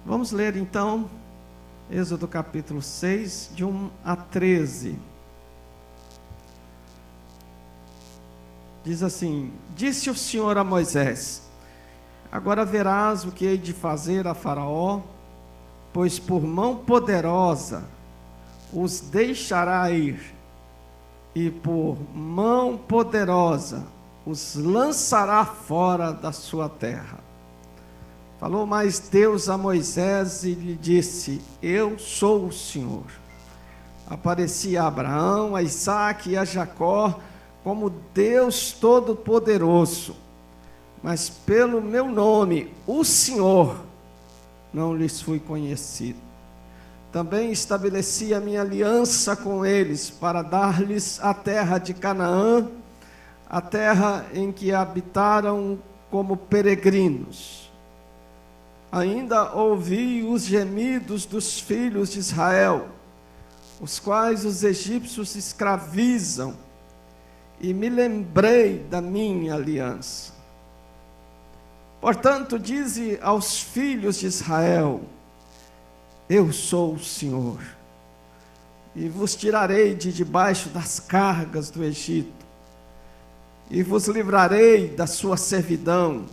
Vamos ler então Êxodo capítulo 6, de 1 a 13. Diz assim: Disse o Senhor a Moisés: Agora verás o que hei de fazer a Faraó, pois por mão poderosa os deixará ir, e por mão poderosa os lançará fora da sua terra. Falou mais Deus a Moisés e lhe disse: Eu sou o Senhor. Apareci a Abraão, a Isaque e a Jacó como Deus Todo-Poderoso, mas pelo meu nome, o Senhor, não lhes fui conhecido. Também estabeleci a minha aliança com eles para dar-lhes a terra de Canaã, a terra em que habitaram como peregrinos. Ainda ouvi os gemidos dos filhos de Israel, os quais os egípcios escravizam, e me lembrei da minha aliança. Portanto, dize aos filhos de Israel: Eu sou o Senhor, e vos tirarei de debaixo das cargas do Egito, e vos livrarei da sua servidão,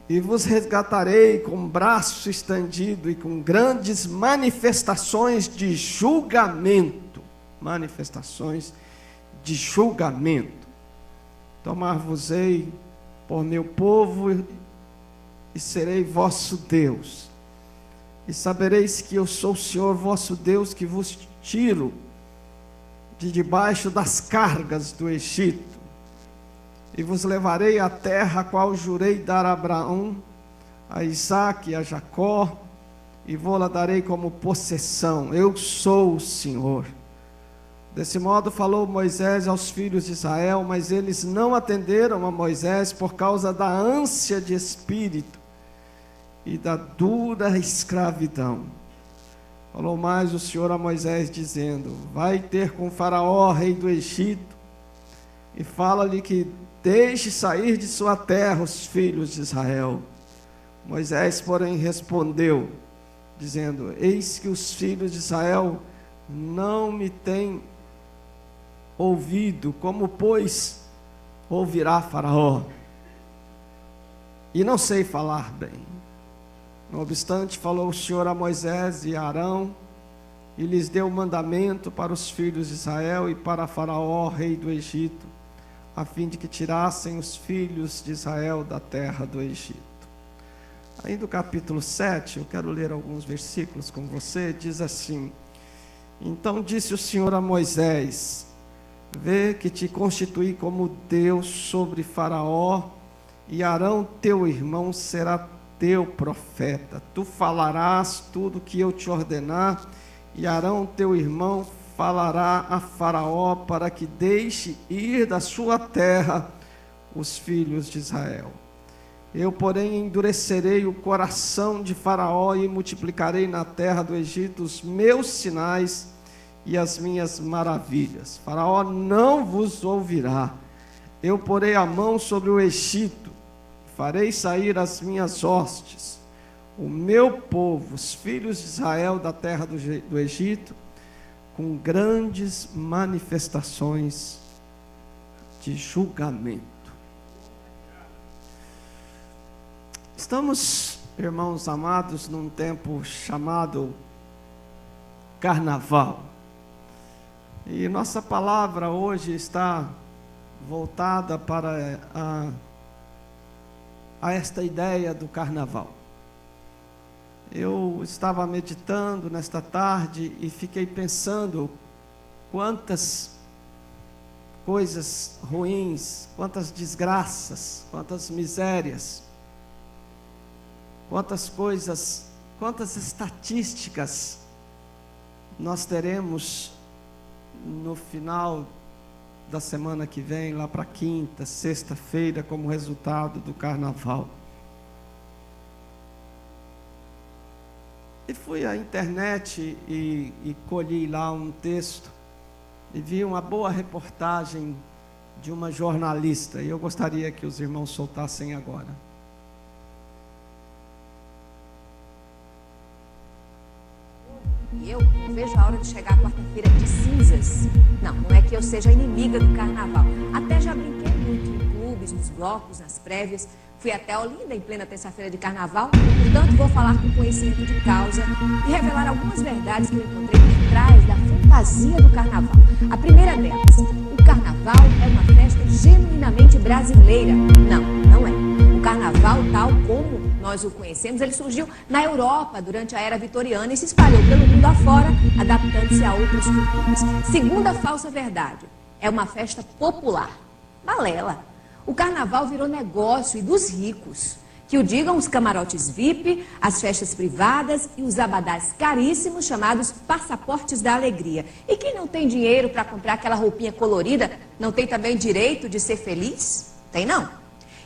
e vos resgatarei com braço estendido e com grandes manifestações de julgamento. Manifestações de julgamento. Tomar-vos-ei por meu povo e serei vosso Deus. E sabereis que eu sou o Senhor vosso Deus, que vos tiro de debaixo das cargas do Egito, e vos levarei à terra a qual jurei dar a Abraão, a Isaque e a Jacó, e vou-la darei como possessão. Eu sou o Senhor. Desse modo falou Moisés aos filhos de Israel, mas eles não atenderam a Moisés por causa da ânsia de espírito e da dura escravidão. Falou mais o Senhor a Moisés, dizendo: Vai ter com Faraó, rei do Egito, e fala-lhe que deixe sair de sua terra os filhos de Israel. Moisés, porém, respondeu, dizendo: Eis que os filhos de Israel não me têm ouvido, como pois ouvirá Faraó? E não sei falar bem. Não obstante, falou o Senhor a Moisés e a Arão, e lhes deu mandamento para os filhos de Israel e para Faraó, rei do Egito, a fim de que tirassem os filhos de Israel da terra do Egito. Aí do capítulo 7, eu quero ler alguns versículos com você. Diz assim: Então disse o Senhor a Moisés: Vê que te constituí como Deus sobre Faraó, e Arão teu irmão será teu profeta. Tu falarás tudo o que eu te ordenar, e Arão teu irmão falará a Faraó para que deixe ir da sua terra os filhos de Israel. Eu, porém, endurecerei o coração de Faraó e multiplicarei na terra do Egito os meus sinais e as minhas maravilhas. Faraó não vos ouvirá. Eu porei a mão sobre o Egito, farei sair as minhas hostes, o meu povo, os filhos de Israel da terra do Egito, com grandes manifestações de julgamento. Estamos, irmãos amados, num tempo chamado Carnaval. E nossa palavra hoje está voltada para a esta ideia do carnaval. Eu estava meditando nesta tarde e fiquei pensando quantas coisas ruins, quantas desgraças, quantas misérias, quantas coisas, quantas estatísticas nós teremos no final da semana que vem, lá para quinta, sexta-feira, como resultado do carnaval. E fui à internet e colhi lá um texto e vi uma boa reportagem de uma jornalista, e eu gostaria que os irmãos soltassem agora. eu não vejo a hora de chegar a quarta-feira de cinzas. Não é que eu seja inimiga do carnaval. Até já brinquei muito em clubes, nos blocos, nas prévias. Fui até Olinda em plena terça-feira de carnaval. Portanto, vou falar com conhecimento de causa e revelar algumas verdades que eu encontrei por trás da fantasia do carnaval. A primeira delas: o carnaval é uma festa genuinamente brasileira. Não é. O carnaval, tal como nós o conhecemos, ele surgiu na Europa durante a Era Vitoriana e se espalhou pelo mundo afora, adaptando-se a outras culturas. Segunda falsa verdade: é uma festa popular. Balela. O carnaval virou negócio e dos ricos. Que o digam os camarotes VIP, as festas privadas e os abadás caríssimos chamados passaportes da alegria. E quem não tem dinheiro para comprar aquela roupinha colorida, não tem também direito de ser feliz? Tem não?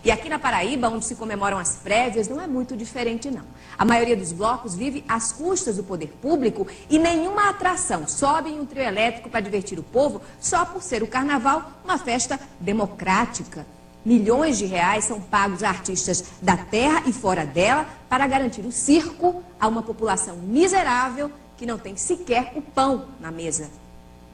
E aqui na Paraíba, onde se comemoram as prévias, não é muito diferente não. A maioria dos blocos vive às custas do poder público e nenhuma atração sobe em um trio elétrico para divertir o povo só por ser o carnaval uma festa democrática. Milhões de reais são pagos a artistas da terra e fora dela para garantir o circo a uma população miserável que não tem sequer o pão na mesa.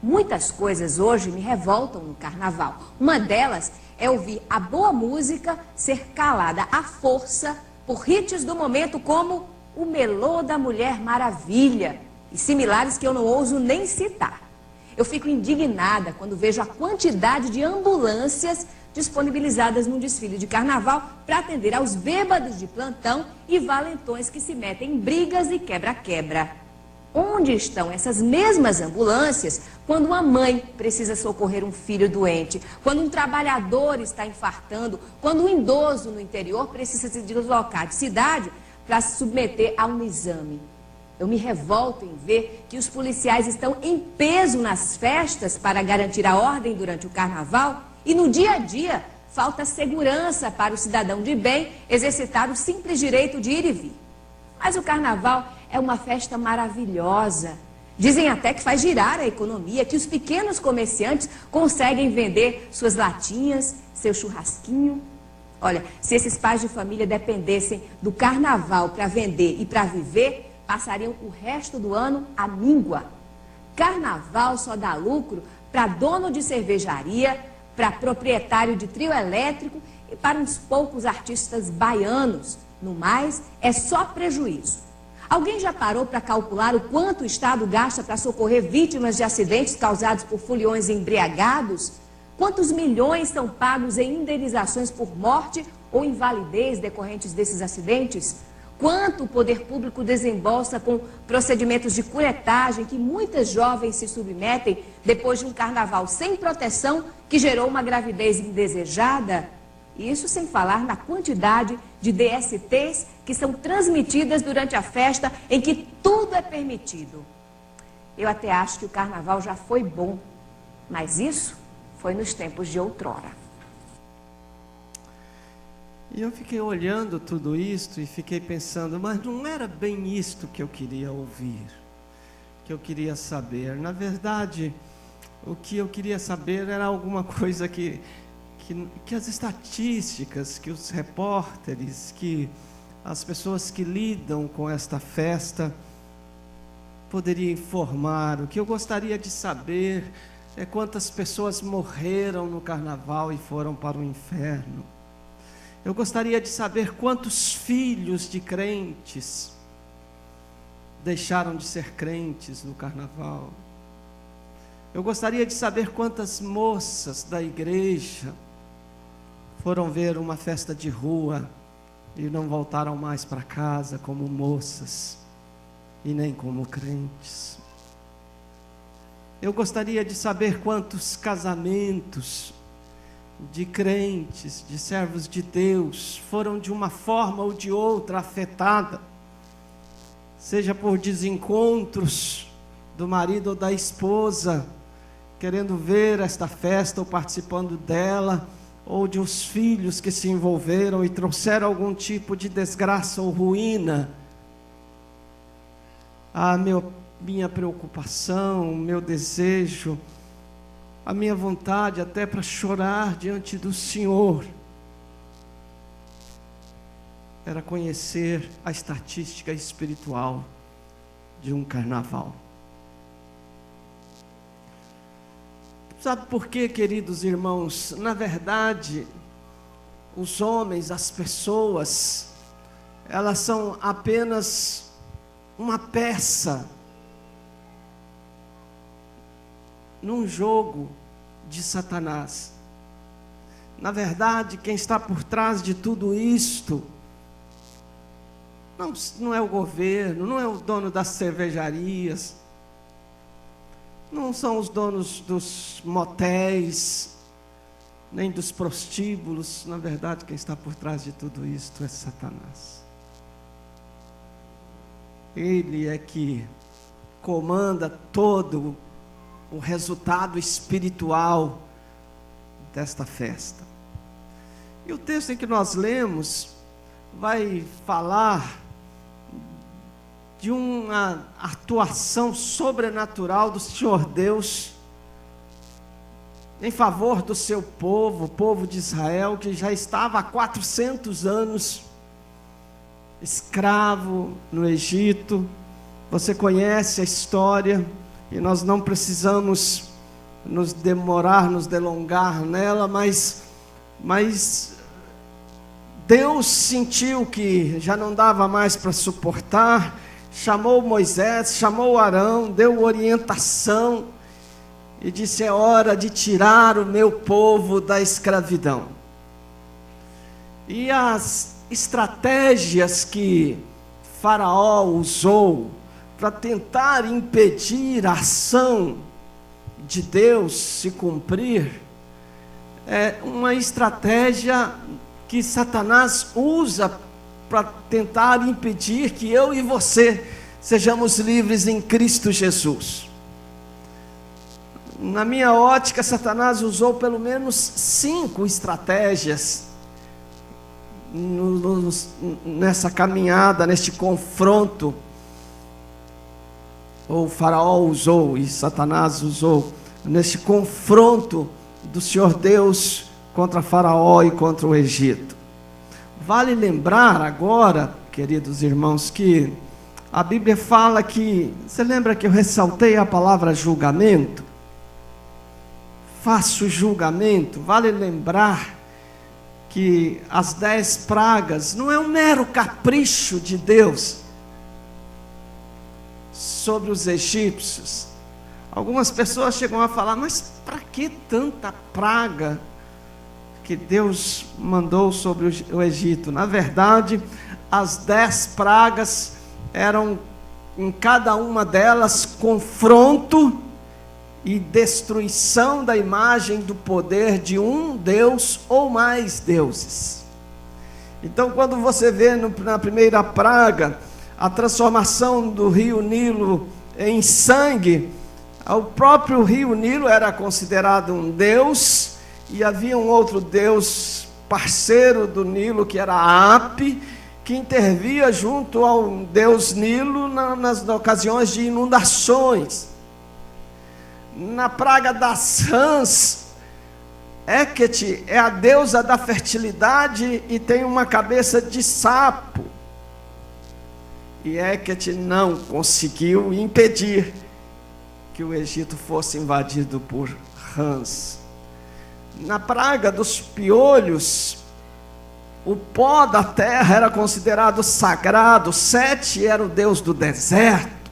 Muitas coisas hoje me revoltam no carnaval. Uma delas é ouvir a boa música ser calada à força por hits do momento como o Melô da Mulher Maravilha e similares que eu não ouso nem citar. Eu fico indignada quando vejo a quantidade de ambulâncias disponibilizadas num desfile de carnaval para atender aos bêbados de plantão e valentões que se metem em brigas e quebra-quebra. Onde estão essas mesmas ambulâncias quando uma mãe precisa socorrer um filho doente, quando um trabalhador está infartando, quando um idoso no interior precisa se deslocar de cidade para se submeter a um exame? Eu me revolto em ver que os policiais estão em peso nas festas para garantir a ordem durante o carnaval e no dia a dia falta segurança para o cidadão de bem exercitar o simples direito de ir e vir. Mas o carnaval é uma festa maravilhosa. Dizem até que faz girar a economia, que os pequenos comerciantes conseguem vender suas latinhas, seu churrasquinho. Olha, se esses pais de família dependessem do carnaval para vender e para viver, passariam o resto do ano à míngua. Carnaval só dá lucro para dono de cervejaria, para proprietário de trio elétrico e para uns poucos artistas baianos. No mais, é só prejuízo. Alguém já parou para calcular o quanto o Estado gasta para socorrer vítimas de acidentes causados por foliões embriagados? Quantos milhões são pagos em indenizações por morte ou invalidez decorrentes desses acidentes? Quanto o poder público desembolsa com procedimentos de curetagem que muitas jovens se submetem depois de um carnaval sem proteção que gerou uma gravidez indesejada? Isso sem falar na quantidade de DSTs que são transmitidas durante a festa em que tudo é permitido. Eu até acho que o carnaval já foi bom, mas isso foi nos tempos de outrora. E eu fiquei olhando tudo isto e fiquei pensando, mas não era bem isto que eu queria ouvir, que eu queria saber. Na verdade, o que eu queria saber era alguma coisa que as estatísticas, que os repórteres, que as pessoas que lidam com esta festa poderiam informar. O que eu gostaria de saber é quantas pessoas morreram no carnaval e foram para o inferno. Eu gostaria de saber quantos filhos de crentes deixaram de ser crentes no carnaval. Eu gostaria de saber quantas moças da igreja foram ver uma festa de rua e não voltaram mais para casa como moças e nem como crentes. Eu gostaria de saber quantos casamentos de crentes, de servos de Deus, foram de uma forma ou de outra afetada, seja por desencontros do marido ou da esposa, querendo ver esta festa ou participando dela, ou de uns filhos que se envolveram e trouxeram algum tipo de desgraça ou ruína. Minha preocupação, meu desejo, a minha vontade até para chorar diante do Senhor era conhecer a estatística espiritual de um carnaval. Sabe por quê, queridos irmãos? Na verdade, os homens, as pessoas, elas são apenas uma peça num jogo de Satanás. Na verdade, quem está por trás de tudo isto não é o governo, não é o dono das cervejarias, não são os donos dos motéis, nem dos prostíbulos. Na verdade, quem está por trás de tudo isto é Satanás. Ele é que comanda todo o resultado espiritual desta festa. E o texto em que nós lemos vai falar de uma atuação sobrenatural do Senhor Deus em favor do seu povo, o povo de Israel, que já estava há 400 anos escravo no Egito. Você conhece a história e nós não precisamos nos delongar nela, mas Deus sentiu que já não dava mais para suportar, chamou Moisés, chamou Arão, deu orientação e disse: é hora de tirar o meu povo da escravidão. E as estratégias que Faraó usou para tentar impedir a ação de Deus se cumprir, é uma estratégia que Satanás usa para tentar impedir que eu e você sejamos livres em Cristo Jesus. Na minha ótica, Satanás usou pelo menos 5 estratégias nessa caminhada, neste confronto. Ou o Faraó usou e Satanás usou neste confronto do Senhor Deus contra Faraó e contra o Egito. Vale lembrar agora, queridos irmãos, que a Bíblia fala que, você lembra que eu ressaltei a palavra julgamento? Faço julgamento. Vale lembrar que as 10 pragas não é um mero capricho de Deus sobre os egípcios. Algumas pessoas chegam a falar: mas para que tanta praga que Deus mandou sobre o Egito? Na verdade, as 10 pragas eram, em cada uma delas, confronto e destruição da imagem do poder de um Deus ou mais deuses. Então, quando você vê na primeira praga a transformação do rio Nilo em sangue, o próprio rio Nilo era considerado um deus, e havia um outro deus parceiro do Nilo, que era Ape, que intervia junto ao deus Nilo nas ocasiões de inundações. Na praga das rãs, Hecate é a deusa da fertilidade e tem uma cabeça de sapo. E Hecate não conseguiu impedir que o Egito fosse invadido por rãs. Na praga dos piolhos, o pó da terra era considerado sagrado. Sete era o deus do deserto.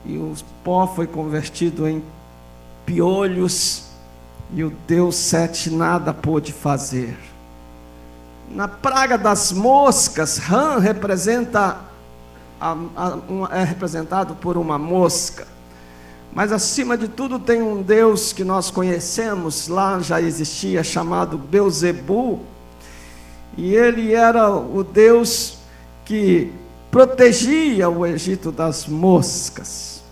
E o pó foi convertido em piolhos, e o deus Sete nada pôde fazer. Na praga das moscas, Rã é representado por uma mosca. Mas acima de tudo tem um Deus que nós conhecemos, lá já existia, chamado Belzebu. E ele era o Deus que protegia o Egito das moscas.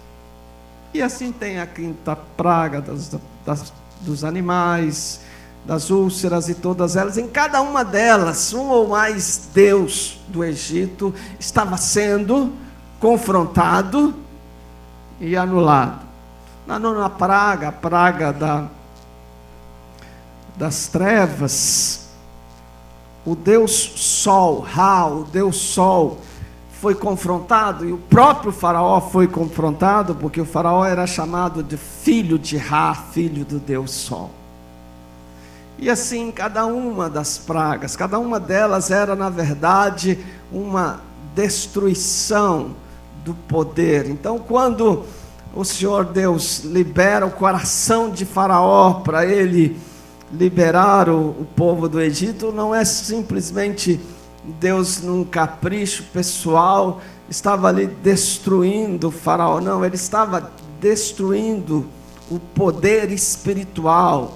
E assim tem a quinta praga dos animais, das úlceras e todas elas. Em cada uma delas, um ou mais deus do Egito estava sendo confrontado e anulado. Na nona praga, a praga das trevas, o deus Sol, Ra, o deus Sol, foi confrontado, e o próprio faraó foi confrontado, porque o faraó era chamado de filho de Ra, filho do Deus Sol. E assim, cada uma das pragas, cada uma delas era, na verdade, uma destruição do poder. Então, quando o Senhor Deus libera o coração de Faraó para ele liberar o povo do Egito, não é simplesmente Deus, num capricho pessoal, estava ali destruindo o Faraó. Não, ele estava destruindo o poder espiritual,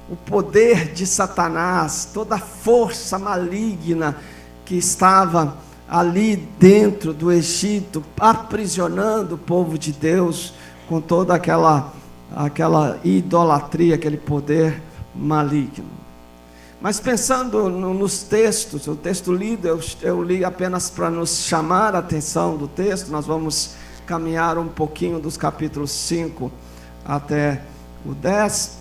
o poder de Satanás, toda a força maligna que estava ali dentro do Egito, aprisionando o povo de Deus com toda aquela idolatria, aquele poder maligno. Mas pensando nos textos, o texto lido, eu li apenas para nos chamar a atenção do texto. Nós vamos caminhar um pouquinho dos capítulos 5 até o 10.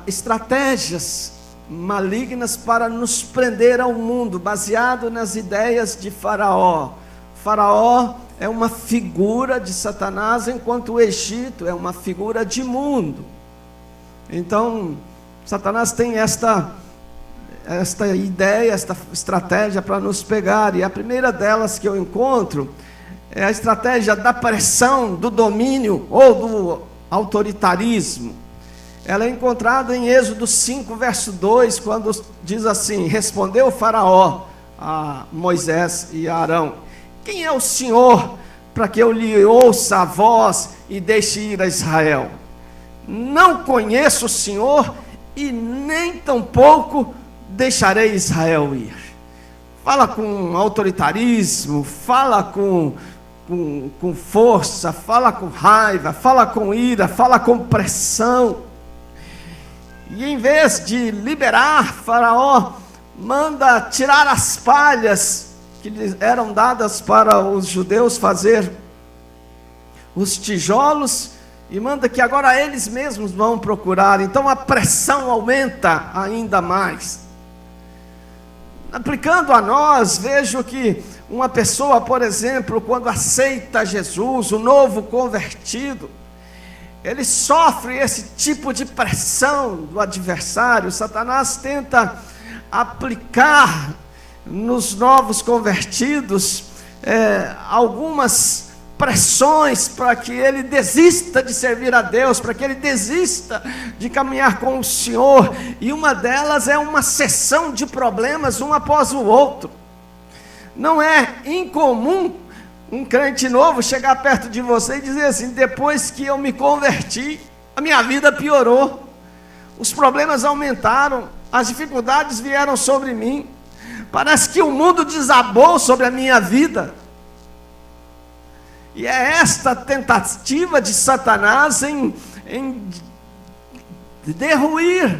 Estratégias malignas para nos prender ao mundo, baseado nas ideias de Faraó. Faraó é uma figura de Satanás, enquanto o Egito é uma figura de mundo. Então, Satanás tem esta ideia, esta estratégia para nos pegar, e a primeira delas que eu encontro é a estratégia da pressão, do domínio ou do autoritarismo. Ela é encontrada em Êxodo 5, verso 2, quando diz assim: respondeu o Faraó a Moisés e a Arão: quem é o Senhor para que eu lhe ouça a voz e deixe ir a Israel? Não conheço o Senhor e nem tampouco deixarei Israel ir. Fala com autoritarismo, fala com força, fala com raiva, fala com ira, fala com pressão. E em vez de liberar, Faraó manda tirar as palhas que lhes eram dadas para os judeus fazer os tijolos, e manda que agora eles mesmos vão procurar. Então a pressão aumenta ainda mais. Aplicando a nós, vejo que uma pessoa, por exemplo, quando aceita Jesus, o novo convertido, ele sofre esse tipo de pressão do adversário. Satanás tenta aplicar nos novos convertidos algumas pressões para que ele desista de servir a Deus, para que ele desista de caminhar com o Senhor, e uma delas é uma seção de problemas um após o outro. Não é incomum um crente novo chegar perto de você e dizer assim: depois que eu me converti, a minha vida piorou, os problemas aumentaram, as dificuldades vieram sobre mim, parece que o mundo desabou sobre a minha vida. E é esta tentativa de Satanás em derruir,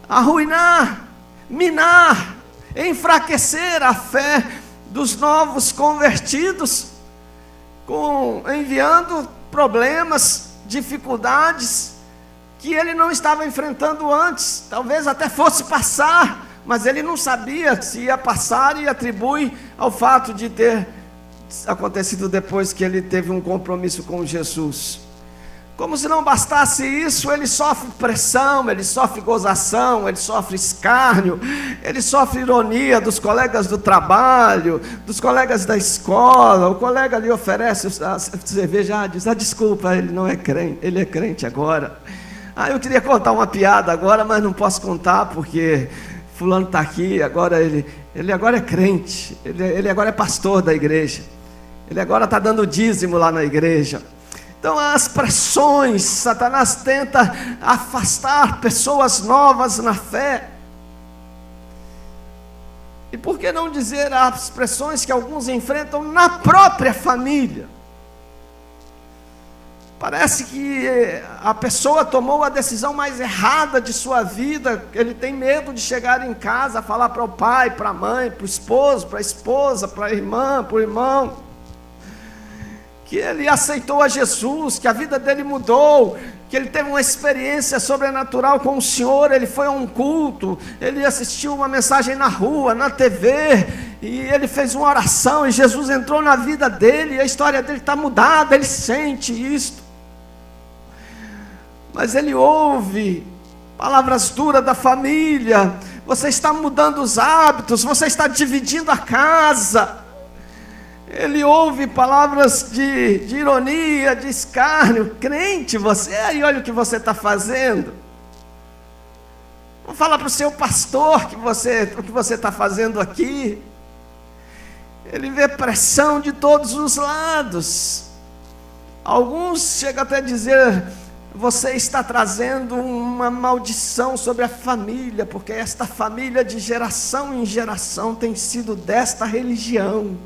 arruinar, minar, enfraquecer a fé dos novos convertidos, enviando problemas, dificuldades que ele não estava enfrentando antes. Talvez até fosse passar, mas ele não sabia se ia passar, e atribui ao fato de ter acontecido depois que ele teve um compromisso com Jesus. Como se não bastasse isso, ele sofre pressão, ele sofre gozação, ele sofre escárnio, ele sofre ironia dos colegas do trabalho, dos colegas da escola. O colega lhe oferece a cerveja, diz: desculpa, ele não é crente, ele é crente agora. Eu queria contar uma piada agora, mas não posso contar porque fulano está aqui, agora ele agora é crente, ele agora é pastor da igreja, ele agora está dando dízimo lá na igreja. Então as pressões, Satanás tenta afastar pessoas novas na fé. E por que não dizer as pressões que alguns enfrentam na própria família? Parece que a pessoa tomou a decisão mais errada de sua vida. Ele tem medo de chegar em casa, falar para o pai, para a mãe, para o esposo, para a esposa, para a irmã, para o irmão, que ele aceitou a Jesus, que a vida dele mudou, que ele teve uma experiência sobrenatural com o Senhor. Ele foi a um culto, ele assistiu uma mensagem na rua, na TV, e ele fez uma oração, e Jesus entrou na vida dele, e a história dele está mudada, ele sente isto. Mas ele ouve palavras duras da família: você está mudando os hábitos, você está dividindo a casa. Ele ouve palavras de ironia, de escárnio: crente você, e olha o que você está fazendo. Vou falar para o seu pastor o que você está fazendo aqui. Ele vê pressão de todos os lados. Alguns chegam até a dizer: você está trazendo uma maldição sobre a família, porque esta família de geração em geração tem sido desta religião,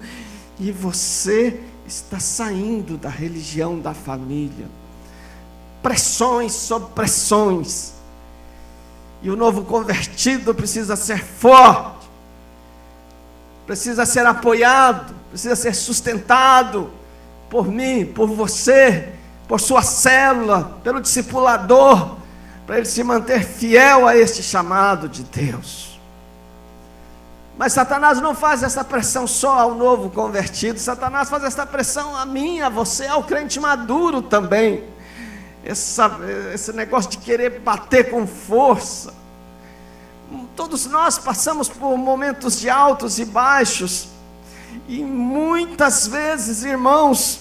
e você está saindo da religião da família. Pressões sobre pressões, e o novo convertido precisa ser forte, precisa ser apoiado, precisa ser sustentado por mim, por você, por sua célula, pelo discipulador, para ele se manter fiel a este chamado de Deus. Mas Satanás não faz essa pressão só ao novo convertido. Satanás faz essa pressão a mim, a você, ao crente maduro também. Esse negócio de querer bater com força. Todos nós passamos por momentos de altos e baixos, e muitas vezes, irmãos,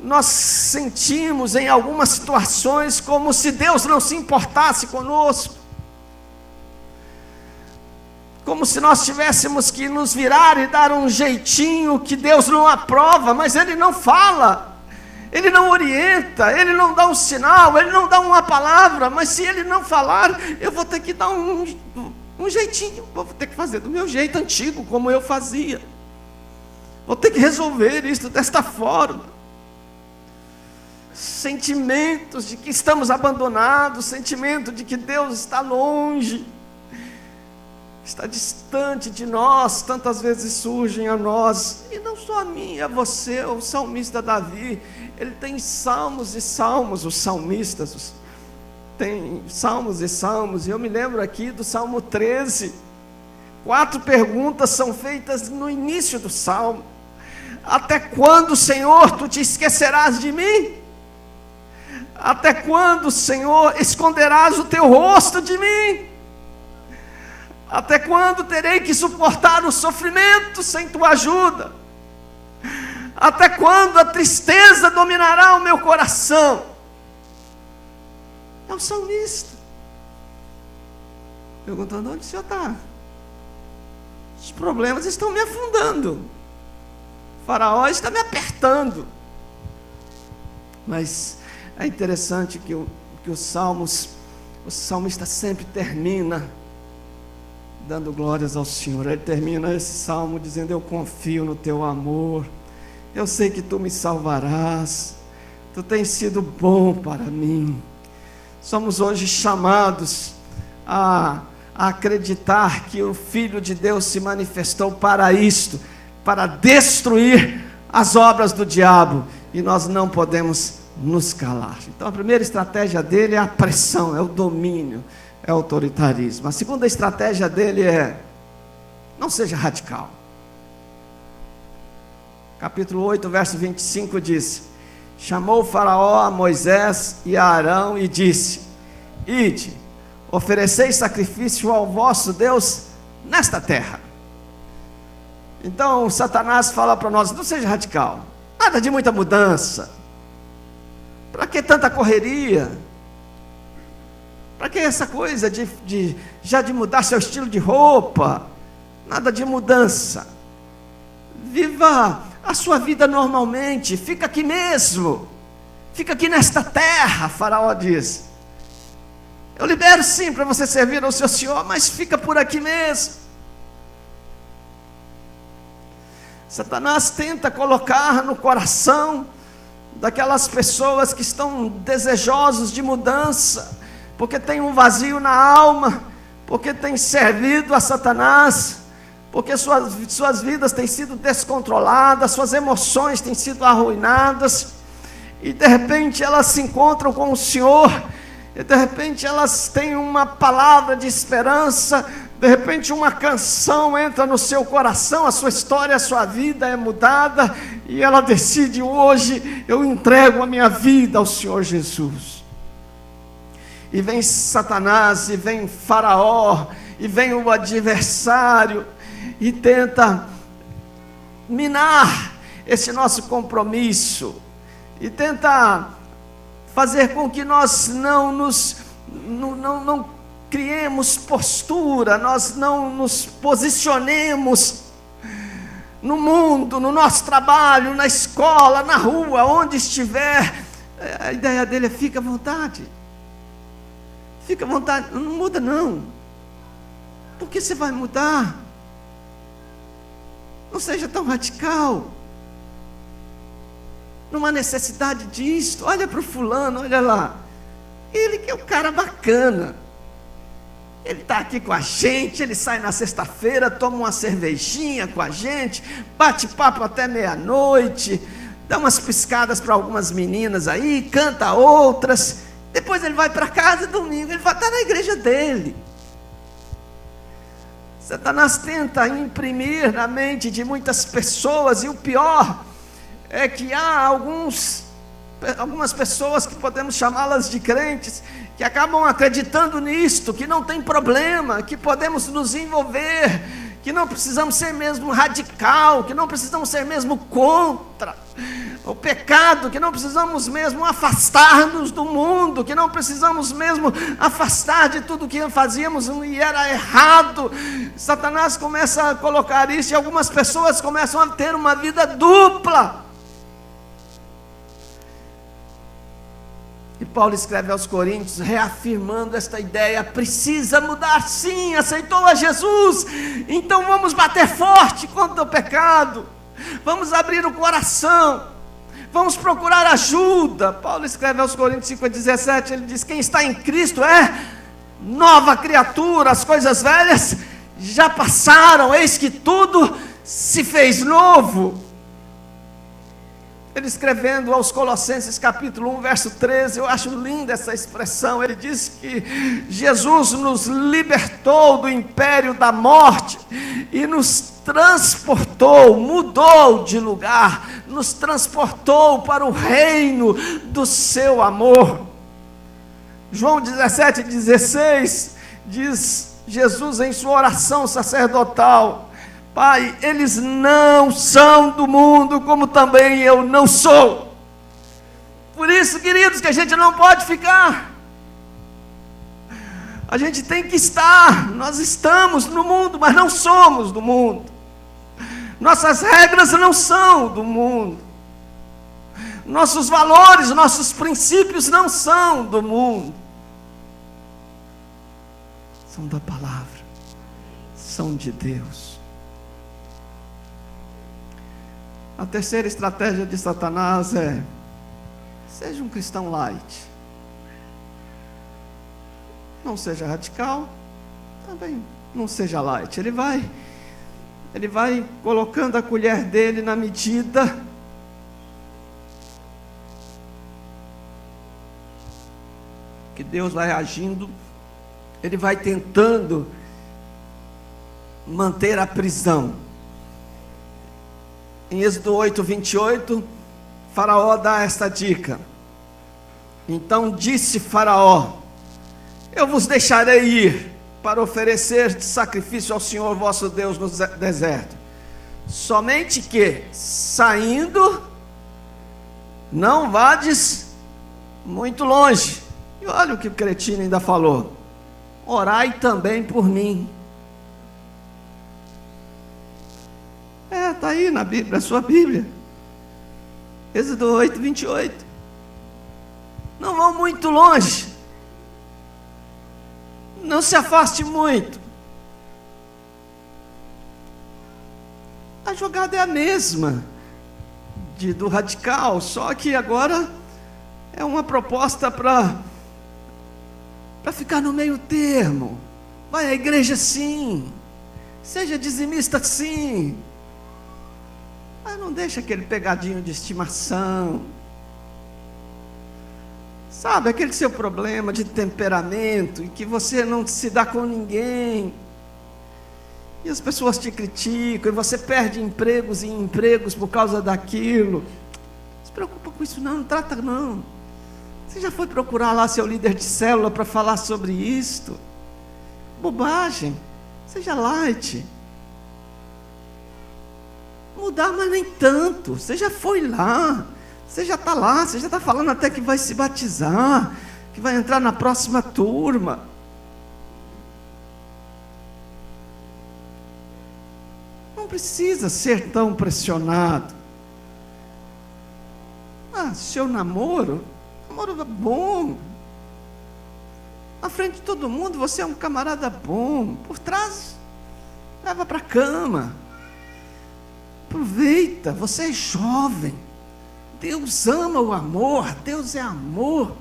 nós sentimos em algumas situações como se Deus não se importasse conosco, como se nós tivéssemos que nos virar e dar um jeitinho que Deus não aprova. Mas Ele não fala, Ele não orienta, Ele não dá um sinal, Ele não dá uma palavra. Mas se Ele não falar, eu vou ter que dar um jeitinho, vou ter que fazer do meu jeito antigo, como eu fazia. Vou ter que resolver isso desta forma. Sentimentos de que estamos abandonados, sentimento de que Deus está longe, está distante de nós, tantas vezes surgem a nós, e não só a mim, a você. O salmista Davi, ele tem salmos e salmos, os salmistas tem salmos e salmos, e eu me lembro aqui do Salmo 13, 4 perguntas são feitas no início do salmo: até quando, Senhor, tu te esquecerás de mim? Até quando, Senhor, esconderás o teu rosto de mim? Até quando terei que suportar o sofrimento sem tua ajuda? Até quando a tristeza dominará o meu coração? É o salmista perguntando: onde o Senhor está? Os problemas estão me afundando, o faraó está me apertando. Mas é interessante que o salmista sempre termina dando glórias ao Senhor. Ele termina esse salmo dizendo: eu confio no teu amor, eu sei que tu me salvarás, tu tens sido bom para mim. Somos hoje chamados a acreditar que o Filho de Deus se manifestou para isto, para destruir as obras do diabo, e nós não podemos nos calar. Então a primeira estratégia dele é a pressão, é o domínio, é o autoritarismo. A segunda estratégia dele é: não seja radical. Capítulo 8, verso 25 diz: chamou o faraó a Moisés e a Arão e disse: ide, ofereceis sacrifício ao vosso Deus nesta terra. Então Satanás fala para nós: não seja radical, nada de muita mudança. Para que tanta correria? Para que essa coisa de mudar seu estilo de roupa? Nada de mudança. Viva a sua vida normalmente, fica aqui mesmo, fica aqui nesta terra. Faraó diz: eu libero sim para você servir ao seu Senhor, mas fica por aqui mesmo. Satanás tenta colocar no coração daquelas pessoas que estão desejosos de mudança, porque tem um vazio na alma, porque tem servido a Satanás, porque suas vidas têm sido descontroladas, suas emoções têm sido arruinadas. e de repente elas se encontram com o Senhor, e de repente elas têm uma palavra de esperança, de repente uma canção entra no seu coração, a sua história, a sua vida é mudada, e ela decide: hoje eu entrego a minha vida ao Senhor Jesus. E vem Satanás, e vem Faraó, e vem o adversário, e tenta minar esse nosso compromisso, e tenta fazer com que nós não criemos postura, nós não nos posicionemos no mundo, no nosso trabalho, na escola, na rua, onde estiver. A ideia dele é: fica à vontade, não muda não. Por que você vai mudar? Não seja tão radical. Não há necessidade disso. Olha para o fulano, olha lá. Ele que é um cara bacana. Ele está aqui com a gente, ele sai na sexta-feira, toma uma cervejinha com a gente, bate papo até meia-noite, dá umas piscadas para algumas meninas aí, canta outras. Depois ele vai para casa domingo, ele vai estar na igreja dele. Satanás tenta imprimir na mente de muitas pessoas, e o pior é que há algumas pessoas, que podemos chamá-las de crentes, que acabam acreditando nisto, que não tem problema, que podemos nos envolver, que não precisamos ser mesmo radical, que não precisamos ser mesmo contra o pecado, que não precisamos mesmo afastar-nos do mundo, que não precisamos mesmo afastar de tudo que fazíamos e era errado. Satanás começa a colocar isso, e algumas pessoas começam a ter uma vida dupla. E Paulo escreve aos Coríntios, reafirmando esta ideia: precisa mudar sim, aceitou a Jesus, então vamos bater forte contra o pecado, vamos abrir o coração, vamos procurar ajuda. Paulo escreve aos Coríntios 5,17, ele diz: quem está em Cristo é nova criatura, as coisas velhas já passaram, eis que tudo se fez novo. Ele escrevendo aos Colossenses capítulo 1, verso 13, eu acho linda essa expressão. Ele diz que Jesus nos libertou do império da morte e nos transportou, mudou de lugar, nos transportou para o reino do seu amor. João 17,16 diz Jesus em sua oração sacerdotal: Pai, eles não são do mundo, como também eu não sou. Por isso, queridos, que a gente não pode ficar. A gente tem que estar. Nós estamos no mundo, mas não somos do mundo. Nossas regras não são do mundo. Nossos valores, nossos princípios não são do mundo. São da palavra. São de Deus. A terceira estratégia de Satanás é: seja um cristão light. Não seja radical, também não seja light. Ele vai colocando a colher dele na medida que Deus vai agindo. Ele vai tentando manter a prisão. Em Êxodo 8:28, Faraó dá esta dica: então disse Faraó: eu vos deixarei ir para oferecer de sacrifício ao Senhor vosso Deus no deserto, somente que, saindo, não vades muito longe. E olha o que o cretino ainda falou: orai também por mim. Está aí na Bíblia, na sua Bíblia. Êxodo 8:28. Não vão muito longe. Não se afaste muito. A jogada é a mesma do radical, só que agora é uma proposta para ficar no meio termo. Vai à igreja sim, seja dizimista sim, mas não deixa aquele pegadinho de estimação. Sabe, aquele seu problema de temperamento, em que você não se dá com ninguém, e as pessoas te criticam, e você perde empregos e empregos por causa daquilo. Não se preocupa com isso não trata não. Você já foi procurar lá seu líder de célula para falar sobre isto? Bobagem, seja light. Mudar, mas nem tanto. Você já foi lá, você já está lá, você já está falando até que vai se batizar, que vai entrar na próxima turma. Não precisa ser tão pressionado. Seu namoro é bom. Na frente de todo mundo você é um camarada bom. Por trás, leva para a cama. Aproveita, você é jovem. Deus ama o amor, Deus é amor.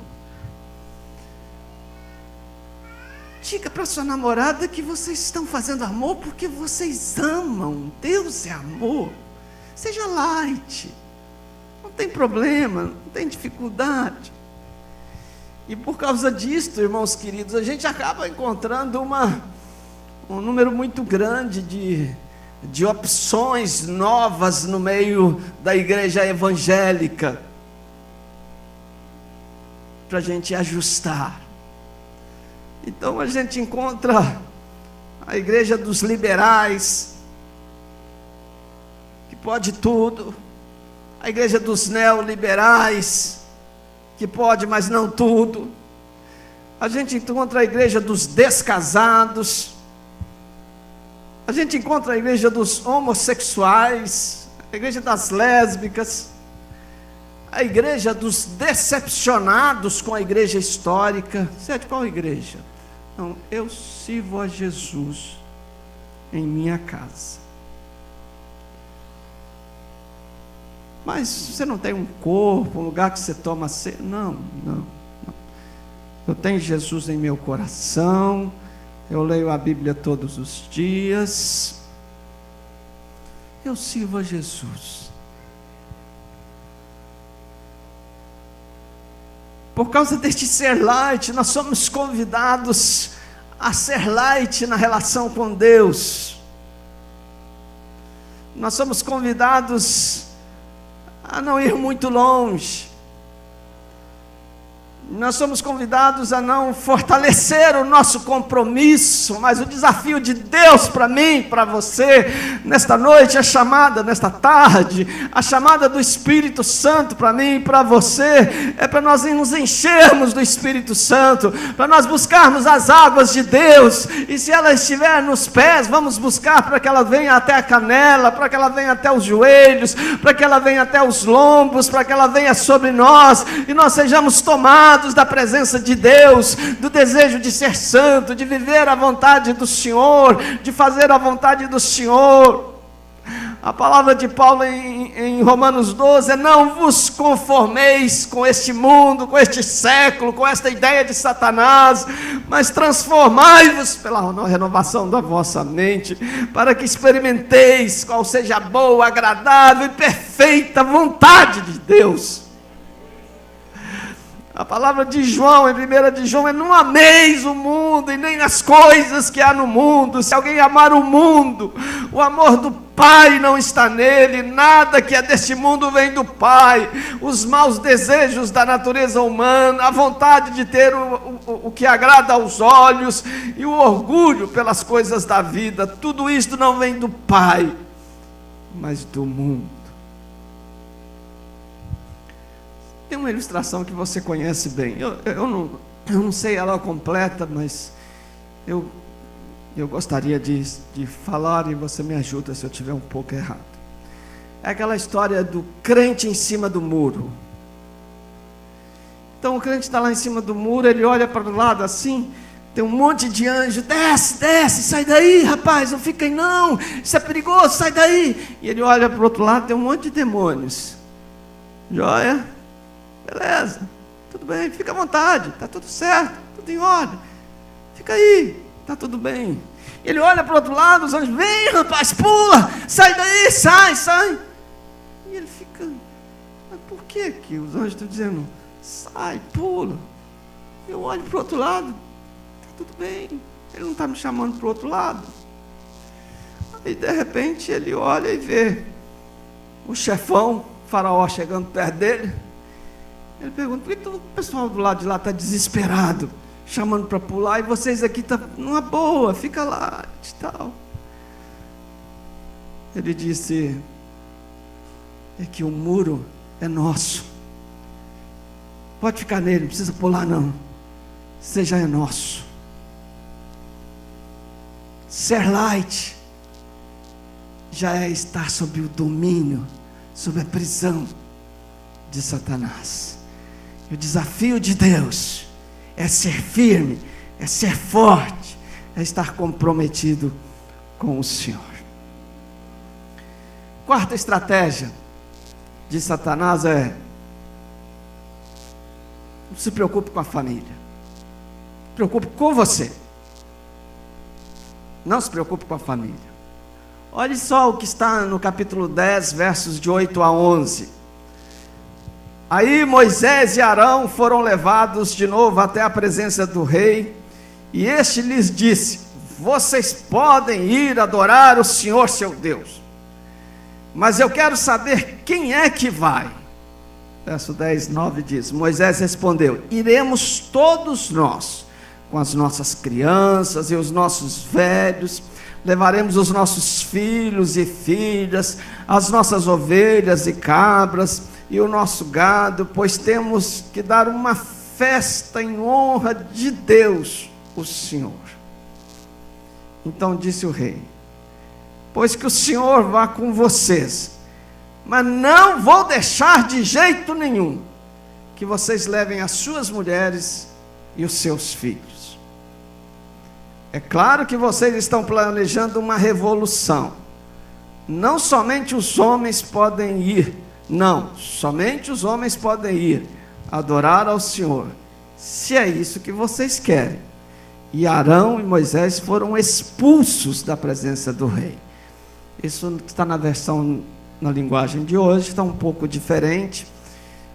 Diga para sua namorada que vocês estão fazendo amor porque vocês amam. Deus é amor. Seja light. Não tem problema, não tem dificuldade. E por causa disto, irmãos queridos, a gente acaba encontrando um número muito grande de opções novas no meio da igreja evangélica, para a gente ajustar. Então a gente encontra a igreja dos liberais, que pode tudo, a igreja dos neoliberais, que pode, mas não tudo. A gente encontra a igreja dos descasados, a gente encontra a igreja dos homossexuais, a igreja das lésbicas, a igreja dos decepcionados com a igreja histórica. Você é de qual igreja? Não, eu sirvo a Jesus em minha casa. Mas você não tem um corpo, um lugar que você toma ceia? Não. Eu tenho Jesus em meu coração, eu leio a Bíblia todos os dias, eu sirvo a Jesus. Por causa deste ser light, nós somos convidados a ser light na relação com Deus. Nós somos convidados a não ir muito longe. Nós somos convidados a não fortalecer o nosso compromisso, mas o desafio de Deus para mim, para você, nesta noite, a chamada, nesta tarde, a chamada do Espírito Santo para mim e para você, é para nós nos enchermos do Espírito Santo, para nós buscarmos as águas de Deus, e se ela estiver nos pés, vamos buscar para que ela venha até a canela, para que ela venha até os joelhos, para que ela venha até os lombos, para que ela venha sobre nós, e nós sejamos tomados da presença de Deus, do desejo de ser santo, de viver a vontade do Senhor, de fazer a vontade do Senhor. A palavra de Paulo em Romanos 12 é: não vos conformeis com este mundo, com este século, com esta ideia de Satanás, mas transformai-vos pela renovação da vossa mente, para que experimenteis qual seja a boa, agradável e perfeita vontade de Deus. A palavra de João, em 1 de João, é: não ameis o mundo e nem as coisas que há no mundo. Se alguém amar o mundo, o amor do Pai não está nele. Nada que é deste mundo vem do Pai. Os maus desejos da natureza humana, a vontade de ter o que agrada aos olhos e o orgulho pelas coisas da vida, tudo isto não vem do Pai, mas do mundo. Tem uma ilustração que você conhece bem. Eu não sei ela completa, mas eu gostaria de falar, e você me ajuda se eu estiver um pouco errado. É aquela história do crente em cima do muro. Então o crente está lá em cima do muro, ele olha para o lado assim, tem um monte de anjo: desce, sai daí, rapaz, não fica aí não, isso é perigoso, sai daí. E ele olha para o outro lado, tem um monte de demônios. Joia? Beleza, tudo bem, fica à vontade, está tudo certo, tudo em ordem, fica aí, está tudo bem. Ele olha para o outro lado, os anjos: vem rapaz, pula, sai daí, sai. E ele fica: mas por que os anjos estão dizendo sai, pula? Eu olho para o outro lado, tudo bem, ele não está me chamando para o outro lado. Aí de repente ele olha e vê o chefão, Faraó, chegando perto dele. Ele pergunta: por que o pessoal do lado de lá está desesperado, chamando para pular, e vocês aqui estão numa boa, fica lá e tal. Ele disse: é que o muro é nosso, pode ficar nele, não precisa pular não, você já é nosso. Ser light já é estar sob o domínio, sob a prisão de Satanás. E o desafio de Deus é ser firme, é ser forte, é estar comprometido com o Senhor. Quarta estratégia de Satanás é: não se preocupe com a família, preocupe com você, não se preocupe com a família. Olhe só o que está no capítulo 10, versos de 8 a 11. Aí Moisés e Arão foram levados de novo até a presença do rei, e este lhes disse: vocês podem ir adorar o Senhor seu Deus, mas eu quero saber quem é que vai. Verso 10, 9 diz: Moisés respondeu: iremos todos nós, com as nossas crianças e os nossos velhos, levaremos os nossos filhos e filhas, as nossas ovelhas e cabras, e o nosso gado, pois temos que dar uma festa em honra de Deus, o Senhor. Então disse o rei: pois que o Senhor vá com vocês, mas não vou deixar de jeito nenhum que vocês levem as suas mulheres e os seus filhos. É claro que vocês estão planejando uma revolução. Não somente os homens podem ir, não, somente os homens podem ir adorar ao Senhor, se é isso que vocês querem. E Arão e Moisés foram expulsos da presença do rei. Isso está na versão, na linguagem de hoje, está um pouco diferente.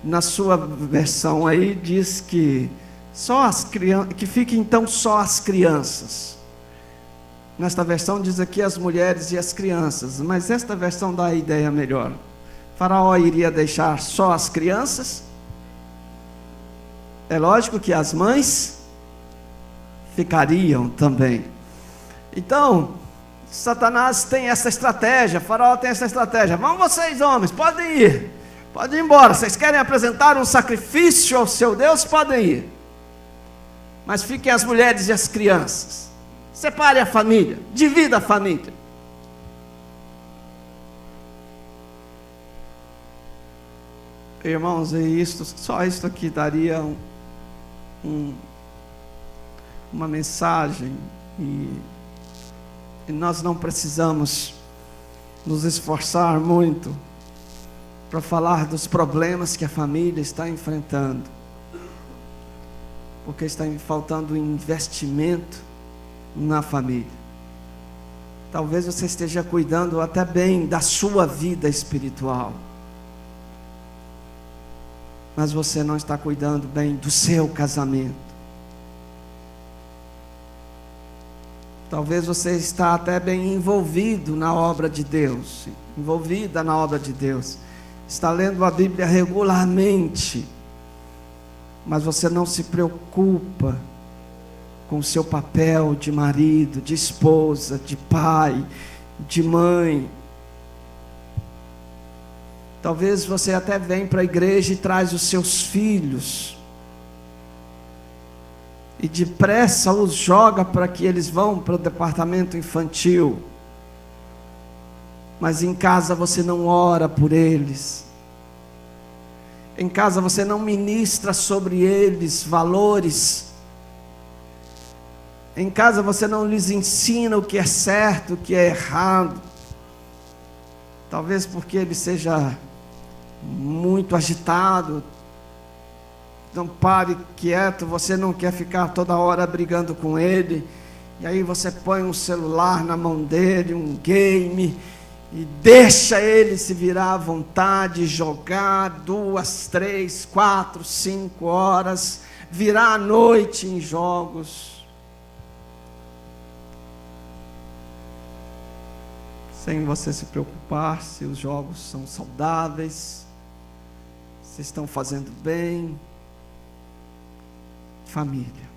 Na sua versão aí diz que só as crianças, que fiquem então só as crianças. Nesta versão diz aqui as mulheres e as crianças, mas esta versão dá a ideia melhor. Faraó iria deixar só as crianças? É lógico que as mães ficariam também. Então, Satanás tem essa estratégia, Faraó tem essa estratégia: vão vocês homens, podem ir, podem ir embora, vocês querem apresentar um sacrifício ao seu Deus, podem ir, mas fiquem as mulheres e as crianças, separe a família, divida a família. Irmãos, e só isto aqui daria uma mensagem, e nós não precisamos nos esforçar muito para falar dos problemas que a família está enfrentando, porque está faltando investimento na família. Talvez você esteja cuidando até bem da sua vida espiritual, mas você não está cuidando bem do seu casamento. Talvez você está até bem envolvido na obra de Deus, envolvida na obra de Deus, está lendo a Bíblia regularmente, mas você não se preocupa com o seu papel de marido, de esposa, de pai, de mãe. Talvez você até vem para a igreja e traz os seus filhos, e depressa os joga para que eles vão para o departamento infantil, mas em casa você não ora por eles, em casa você não ministra sobre eles valores, em casa você não lhes ensina o que é certo, o que é errado. Talvez porque ele seja muito agitado, não pare quieto, você não quer ficar toda hora brigando com ele, e aí você põe um celular na mão dele, um game, e deixa ele se virar à vontade, jogar 2, 3, 4, 5 horas, virar a noite em jogos, sem você se preocupar se os jogos são saudáveis, se estão fazendo bem. Família.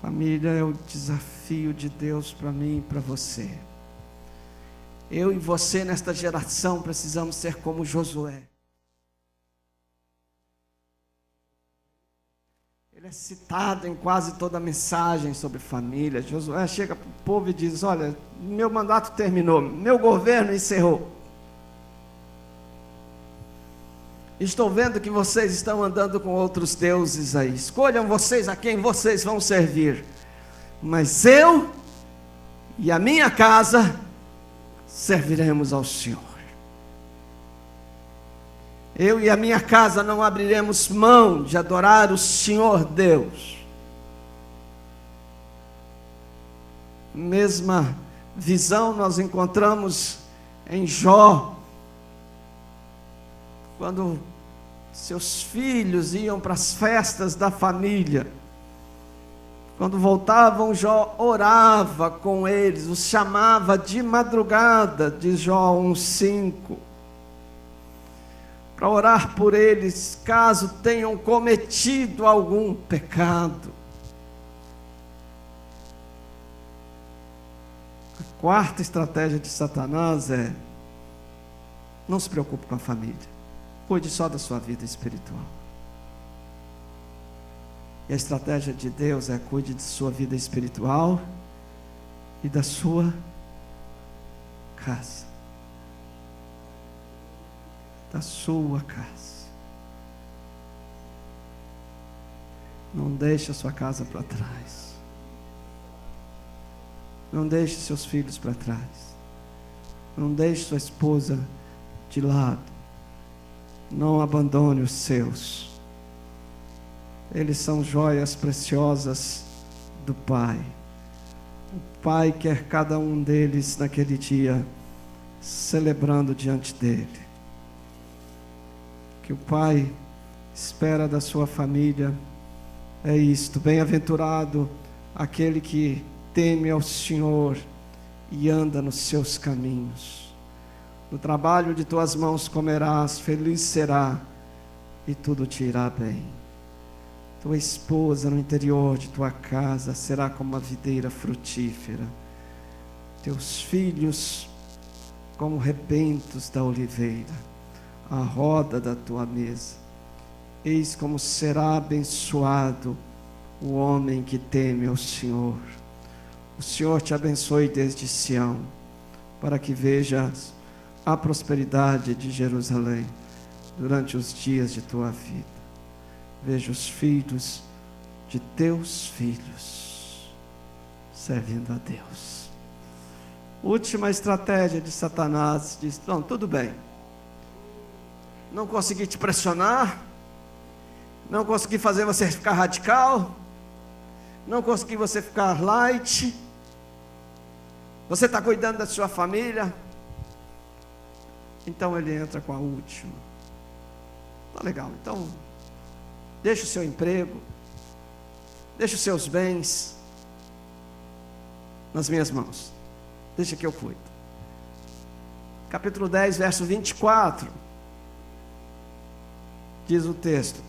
Família é o desafio de Deus para mim e para você. Eu e você nesta geração precisamos ser como Josué. Ele é citado em quase toda a mensagem sobre família. Josué chega para o povo e diz: olha, meu mandato terminou, meu governo encerrou. Estou vendo que vocês estão andando com outros deuses aí. Escolham vocês a quem vocês vão servir. Mas eu e a minha casa serviremos ao Senhor. Eu e a minha casa não abriremos mão de adorar o Senhor Deus. Mesma visão nós encontramos em Jó, quando seus filhos iam para as festas da família. Quando voltavam, Jó orava com eles, os chamava de madrugada, diz Jó 1:5, para orar por eles, caso tenham cometido algum pecado. A quarta estratégia de Satanás é: não se preocupe com a família. Cuide só da sua vida espiritual. E a estratégia de Deus é: cuide de sua vida espiritual e da sua casa. Da sua casa. Não deixe a sua casa para trás. Não deixe seus filhos para trás. Não deixe sua esposa de lado. Não abandone os seus. Eles são joias preciosas do Pai. O Pai quer cada um deles naquele dia celebrando diante dele. Que o Pai espera da sua família é isto: bem-aventurado aquele que teme ao Senhor e anda nos seus caminhos. No trabalho de tuas mãos comerás, feliz será, e tudo te irá bem. Tua esposa no interior de tua casa será como uma videira frutífera. Teus filhos como rebentos da oliveira, à roda da tua mesa. Eis como será abençoado o homem que teme ao Senhor. O Senhor te abençoe desde Sião, para que vejas a prosperidade de Jerusalém durante os dias de tua vida. Veja os filhos de teus filhos servindo a Deus. Última estratégia de Satanás: diz: não, tudo bem, não consegui te pressionar, não consegui fazer você ficar radical, não consegui você ficar light, você está cuidando da sua família. Então ele entra com a última. Tá legal, então deixa o seu emprego, deixa os seus bens nas minhas mãos, deixa que eu cuido. Capítulo 10, verso 24, diz o texto: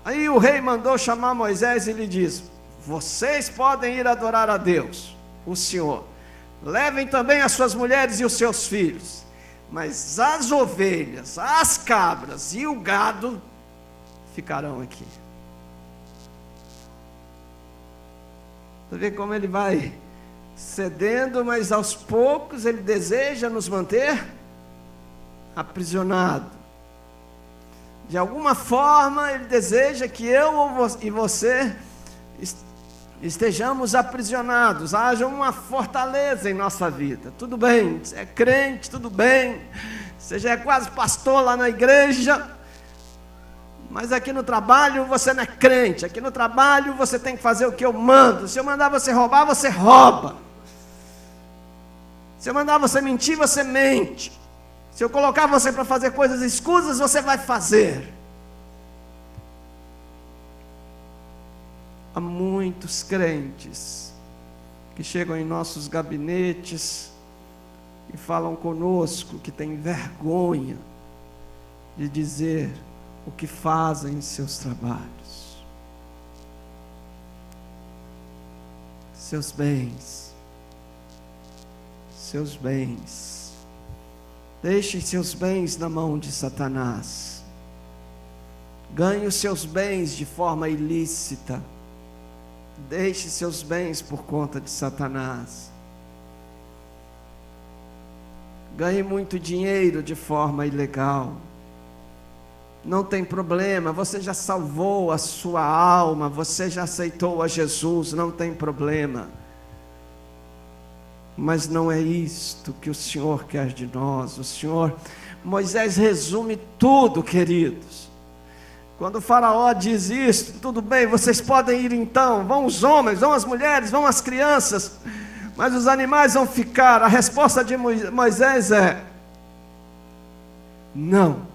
aí o rei mandou chamar Moisés e lhe disse: vocês podem ir adorar a Deus, o Senhor, levem também as suas mulheres e os seus filhos, mas as ovelhas, as cabras e o gado ficarão aqui. Você vê como ele vai cedendo, mas aos poucos ele deseja nos manter aprisionados. De alguma forma ele deseja que eu e você estejamos aprisionados, haja uma fortaleza em nossa vida. Tudo bem, você é crente, tudo bem, você já é quase pastor lá na igreja, mas aqui no trabalho você não é crente. Aqui no trabalho você tem que fazer o que eu mando. Se eu mandar você roubar, você rouba. Se eu mandar você mentir, você mente. Se eu colocar você para fazer coisas escusas, você vai fazer. muitos crentes que chegam em nossos gabinetes e falam conosco que têm vergonha de dizer o que fazem em seus trabalhos. Seus bens. Deixem seus bens na mão de Satanás. Ganhe os seus bens de forma ilícita. Deixe seus bens por conta de Satanás. Ganhe muito dinheiro de forma ilegal. Não tem problema, você já salvou a sua alma, você já aceitou a Jesus, não tem problema. Mas não é isto que o Senhor quer de nós. Moisés resume tudo, queridos. Quando o faraó diz isso, tudo bem, vocês podem ir então, vão os homens, vão as mulheres, vão as crianças, mas os animais vão ficar. A resposta de Moisés é: não,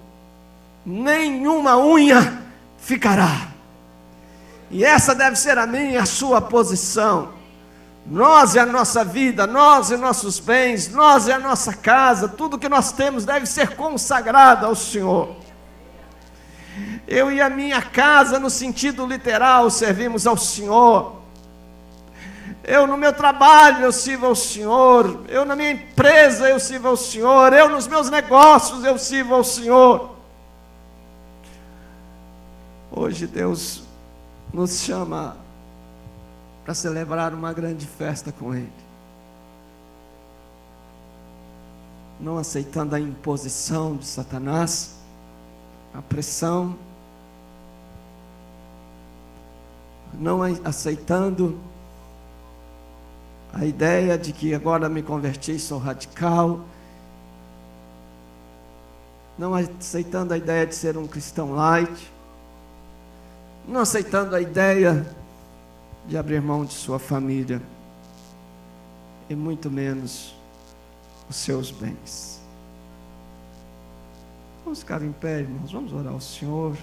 nenhuma unha ficará. E essa deve ser a minha e a sua posição. Nós e a nossa vida, nós e nossos bens, nós e a nossa casa, tudo que nós temos deve ser consagrado ao Senhor. Eu e a minha casa, no sentido literal, servimos ao Senhor. Eu no meu trabalho, eu sirvo ao Senhor. Eu na minha empresa, eu sirvo ao Senhor. Eu nos meus negócios, eu sirvo ao Senhor. Hoje Deus nos chama para celebrar uma grande festa com Ele. Não aceitando a imposição de Satanás, a pressão, não aceitando a ideia de que agora me converti e sou radical, não aceitando a ideia de ser um cristão light, não aceitando a ideia de abrir mão de sua família, e muito menos os seus bens. Vamos ficar em pé, irmãos, vamos orar ao Senhor.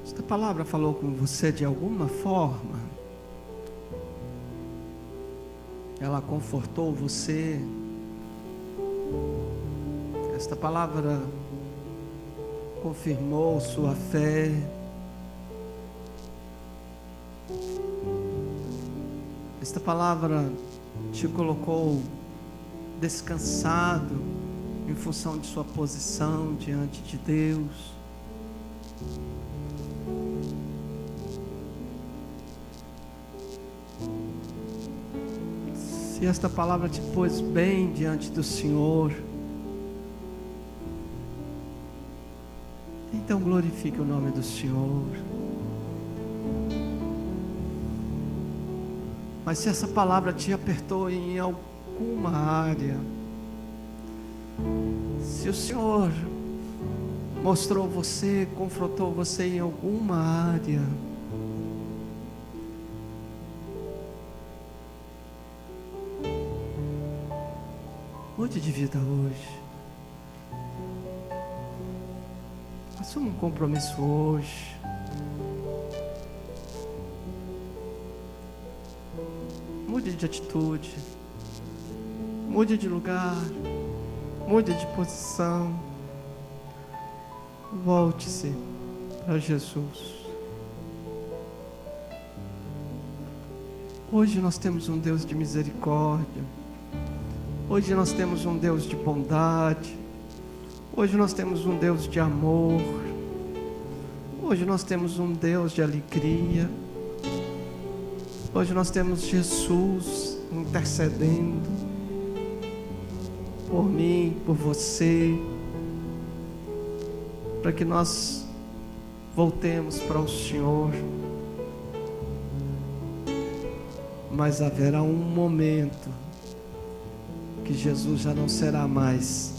Esta palavra falou com você de alguma forma? Ela confortou você? Esta palavra confirmou sua fé? Esta palavra te colocou descansado em função de sua posição diante de Deus? Se esta palavra te pôs bem diante do Senhor, então glorifique o nome do Senhor. Mas se essa palavra te apertou em alguma área, se o Senhor mostrou você, confrontou você em alguma área, mude de vida hoje. Assuma um compromisso hoje. Mude de atitude. Mude de lugar. Mude de posição. Volte-se para Jesus. Hoje nós temos um Deus de misericórdia. Hoje nós temos um Deus de bondade. Hoje nós temos um Deus de amor. Hoje nós temos um Deus de alegria. Hoje nós temos Jesus intercedendo por mim, por você, para que nós voltemos para o Senhor. Mas haverá um momento que Jesus já não será mais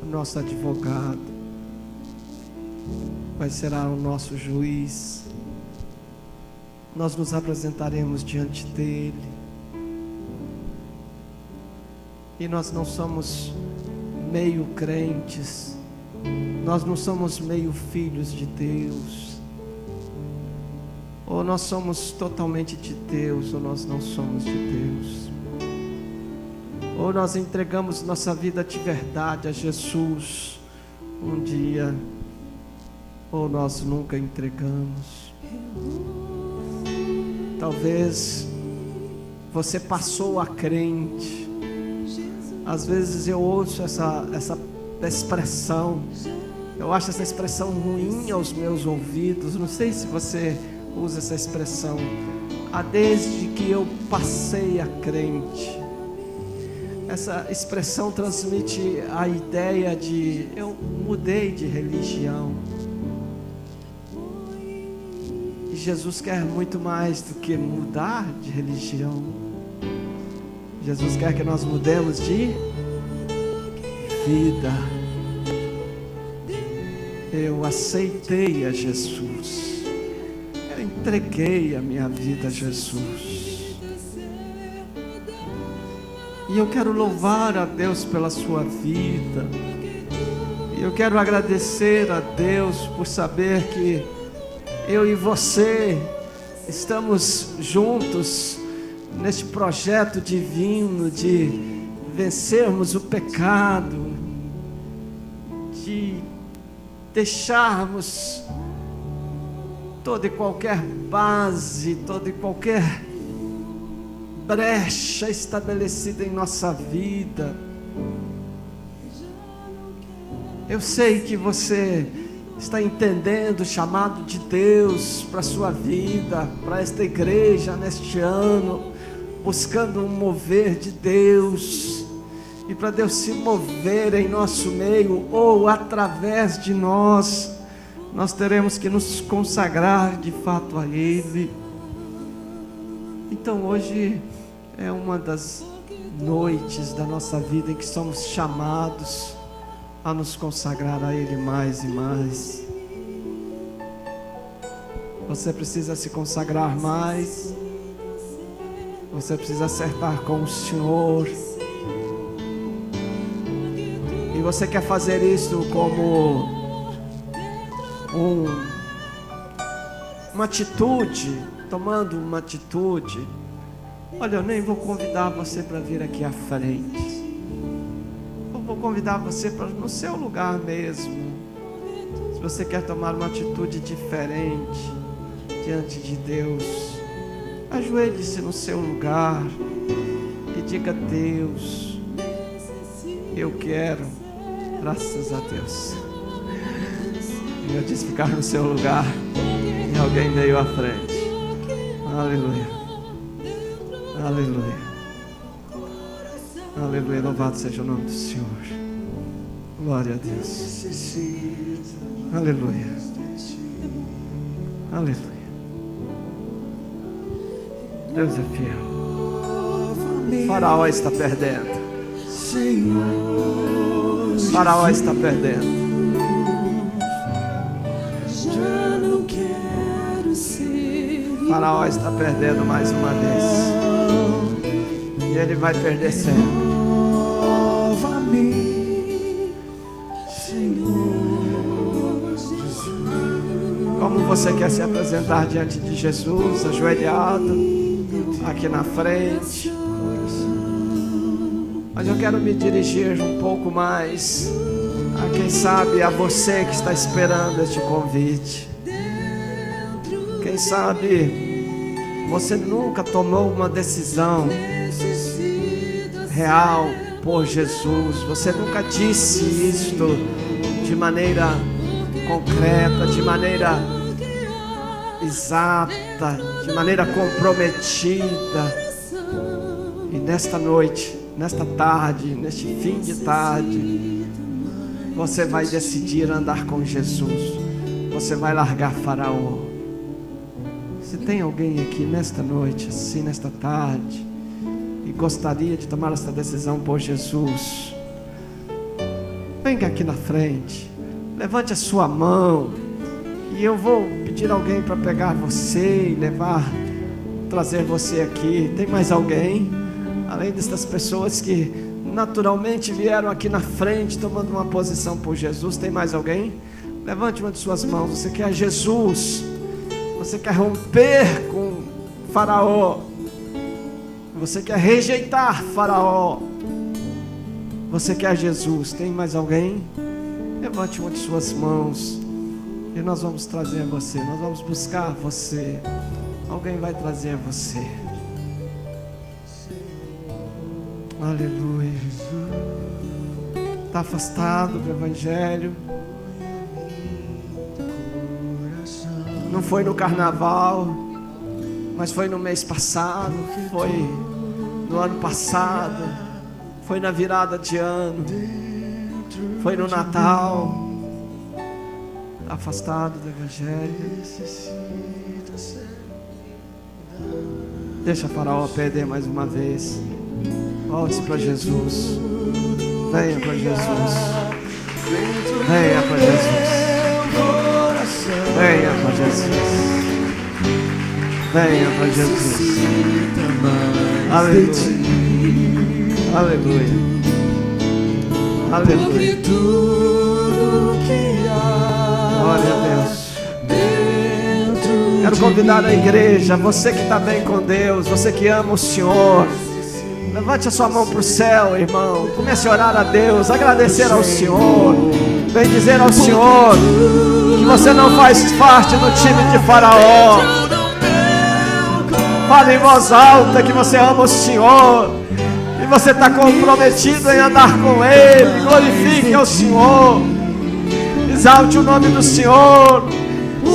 o nosso advogado, mas será o nosso juiz. Nós nos apresentaremos diante dele, e nós não somos meio crentes, nós não somos meio filhos de Deus. Ou nós somos totalmente de Deus, ou nós não somos de Deus. Ou nós entregamos nossa vida de verdade a Jesus um dia, ou nós nunca entregamos. Talvez você passou a crente. Às vezes eu ouço essa expressão, eu acho essa expressão ruim aos meus ouvidos. Não sei se você usa essa expressão. Desde que eu passei a crente. Essa expressão transmite a ideia de eu mudei de religião. E Jesus quer muito mais do que mudar de religião. Jesus quer que nós mudemos de vida. Eu aceitei a Jesus. Eu entreguei a minha vida a Jesus. E eu quero louvar a Deus pela sua vida. E eu quero agradecer a Deus por saber que eu e você estamos juntos neste projeto divino de vencermos o pecado, de deixarmos toda e qualquer base, toda e qualquer brecha estabelecida em nossa vida. Eu sei que você está entendendo o chamado de Deus para a sua vida, para esta igreja neste ano, buscando um mover de Deus, e para Deus se mover em nosso meio ou através de nós, nós teremos que nos consagrar de fato a Ele. Então hoje é uma das noites da nossa vida em que somos chamados a nos consagrar a Ele mais e mais. Você precisa se consagrar mais. Você precisa acertar com o Senhor. E você quer fazer isso como uma atitude, tomando uma atitude. Olha, eu nem vou convidar você para vir aqui à frente. Eu vou convidar você para no seu lugar mesmo. Se você quer tomar uma atitude diferente diante de Deus, ajoelhe-se no seu lugar e diga: Deus, eu quero, graças a Deus. Eu disse ficar no seu lugar e alguém veio à frente. Aleluia, aleluia, aleluia. Louvado seja o nome do Senhor. Glória a Deus. Aleluia, aleluia. Deus é fiel. Faraó está perdendo. Faraó está perdendo. Faraó está perdendo mais uma vez. E ele vai perder sempre. Como você quer se apresentar diante de Jesus, ajoelhado aqui na frente? Mas eu quero me dirigir um pouco mais a quem sabe a você que está esperando este convite. Quem sabe você nunca tomou uma decisão real por Jesus. Você nunca disse isto de maneira concreta, de maneira exata, de maneira comprometida. E nesta noite, nesta tarde, neste fim de tarde, você vai decidir andar com Jesus. Você vai largar Faraó. Se tem alguém aqui nesta noite, assim, nesta tarde, e gostaria de tomar essa decisão por Jesus, venha aqui na frente, levante a sua mão, e eu vou pedir alguém para pegar você e trazer você aqui. Tem mais alguém? Além dessas pessoas que naturalmente vieram aqui na frente, tomando uma posição por Jesus, tem mais alguém? Levante uma de suas mãos. Você quer Jesus? Você quer romper com Faraó? Você quer rejeitar Faraó? Você quer Jesus? Tem mais alguém? Levante uma de suas mãos e nós vamos trazer você. Nós vamos buscar você. Alguém vai trazer você. Aleluia. Está afastado do Evangelho. Não foi no carnaval, mas foi no mês passado, foi no ano passado, foi na virada de ano, foi no Natal. Está afastado do Evangelho. Deixa Faraó perder mais uma vez. Volte para Jesus. Venha para Jesus. Venha para Jesus. Venha para Jesus. Venha para Jesus. Aleluia. Aleluia. Aleluia. Glória a Deus. Quero convidar a igreja, você que está bem com Deus, você que ama o Senhor, levante a sua mão para o céu, irmão. Comece a orar a Deus, agradecer ao Senhor. Vem dizer ao Senhor que você não faz parte do time de Faraó. Fale em voz alta que você ama o Senhor e você está comprometido em andar com Ele. Glorifique ao Senhor, exalte o nome do Senhor,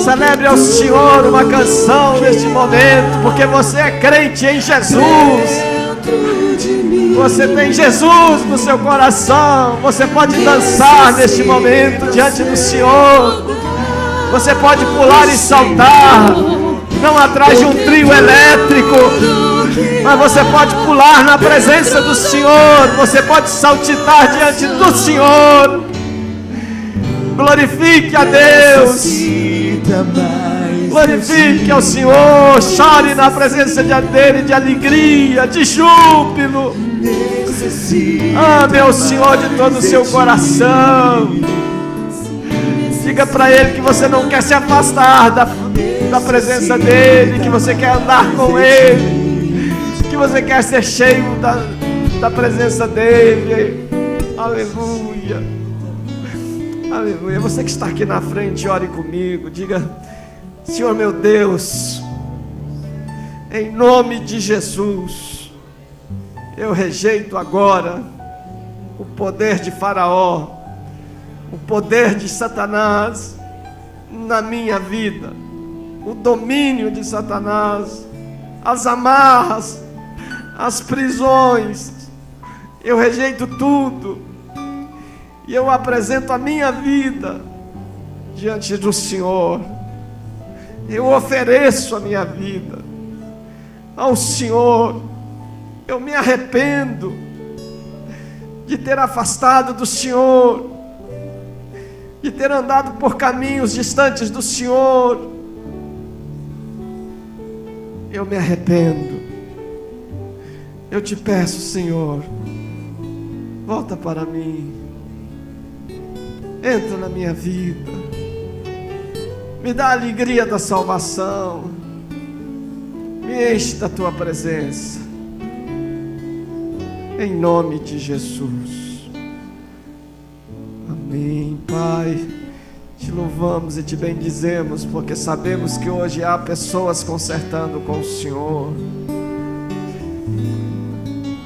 celebre ao Senhor uma canção neste momento, porque você é crente em Jesus. Você tem Jesus no seu coração. Você pode dançar neste momento diante do Senhor. Você pode pular e saltar, não atrás de um trio elétrico, mas você pode pular na presença do Senhor. Você pode saltitar diante do Senhor. Glorifique a Deus. Glorifique ao Senhor. Chore na presença dEle de alegria, de júbilo. Ame ao Senhor de todo o seu coração. Diga para Ele que você não quer se afastar da presença dEle, que você quer andar com Ele, que você quer ser cheio da presença dEle. Aleluia. Aleluia. Você que está aqui na frente, ore comigo. Diga: Senhor meu Deus, em nome de Jesus, eu rejeito agora o poder de Faraó, o poder de Satanás na minha vida, o domínio de Satanás, as amarras, as prisões. Eu rejeito tudo e eu apresento a minha vida diante do Senhor. Eu ofereço a minha vida ao Senhor. Eu me arrependo de ter afastado do Senhor, de ter andado por caminhos distantes do Senhor. Eu me arrependo. Eu te peço, Senhor, volta para mim. Entra na minha vida. Me dá a alegria da salvação. Me enche da tua presença. Em nome de Jesus. Amém, Pai. Te louvamos e te bendizemos, porque sabemos que hoje há pessoas consertando com o Senhor.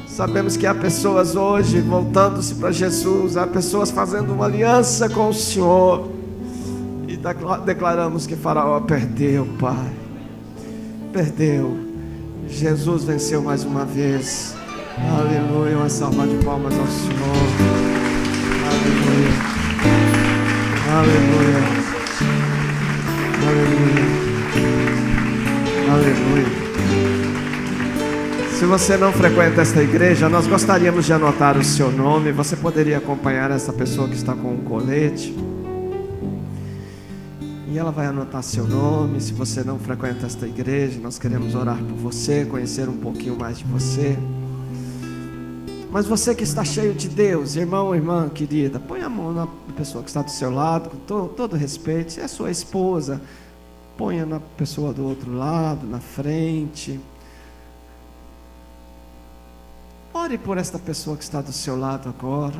Sabemos que há pessoas hoje voltando-se para Jesus. Há pessoas fazendo uma aliança com o Senhor. E declaramos que Faraó perdeu, Pai. Perdeu. Jesus venceu mais uma vez. Aleluia. Uma salva de palmas ao Senhor. Aleluia. Aleluia. Aleluia. Aleluia. Se você não frequenta esta igreja, nós gostaríamos de anotar o seu nome. Você poderia acompanhar essa pessoa que está com um colete, e ela vai anotar seu nome. Se você não frequenta esta igreja, nós queremos orar por você, conhecer um pouquinho mais de você. Mas você que está cheio de Deus, irmão, irmã querida, põe a mão na pessoa que está do seu lado, com todo respeito. Se é sua esposa, ponha na pessoa do outro lado, na frente. Ore por esta pessoa que está do seu lado agora.